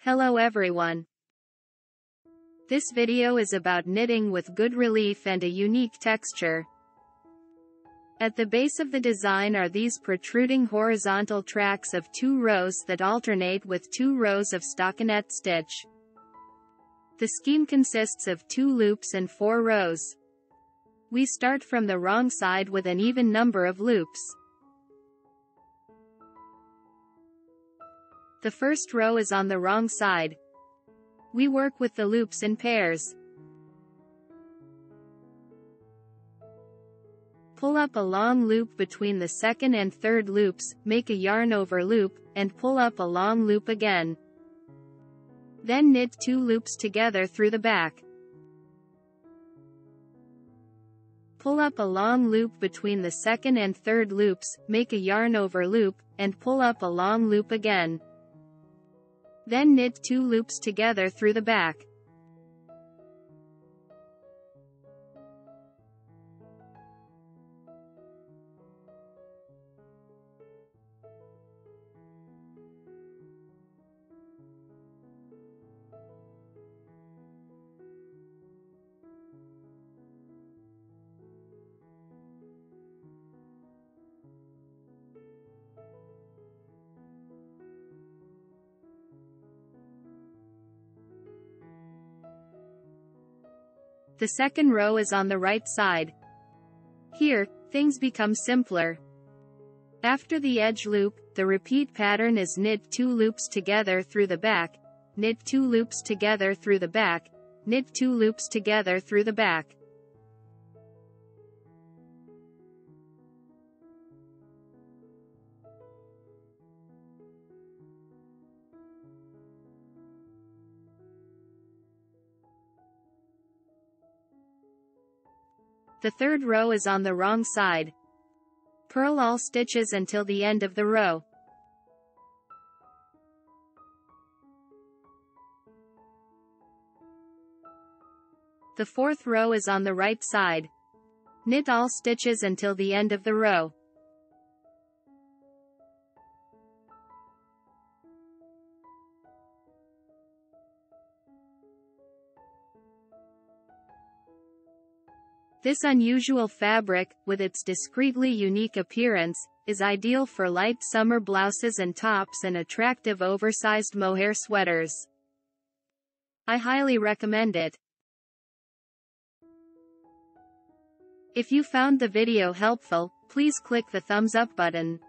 Hello everyone. This video is about knitting with good relief and a unique texture. At the base of the design are these protruding horizontal tracks of 2 rows that alternate with 2 rows of stockinette stitch. The scheme consists of 2 loops and 4 rows. We start from the wrong side with an even number of loops. The first row is on the wrong side. We work with the loops in pairs. Pull up a long loop between the second and third loops, make a yarn over loop, and pull up a long loop again. Then knit 2 loops together through the back. Pull up a long loop between the second and third loops, make a yarn over loop, and pull up a long loop again. Then knit 2 loops together through the back. The second row is on the right side. Here, things become simpler. After the edge loop, the repeat pattern is knit 2 loops together through the back, knit 2 loops together through the back, knit 2 loops together through the back. The third row is on the wrong side. Purl all stitches until the end of the row. The fourth row is on the right side. Knit all stitches until the end of the row. This unusual fabric, with its discreetly unique appearance, is ideal for light summer blouses and tops and attractive oversized mohair sweaters. I highly recommend it. If you found the video helpful, please click the thumbs up button.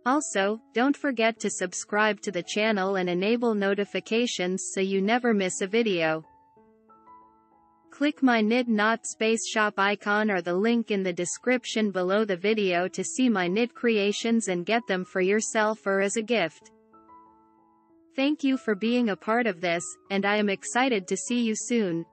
Also, don't forget to subscribe to the channel and enable notifications so you never miss a video. Click my Knit Knot Space Shop icon or the link in the description below the video to see my knit creations and get them for yourself or as a gift. Thank you for being a part of this, and I am excited to see you soon.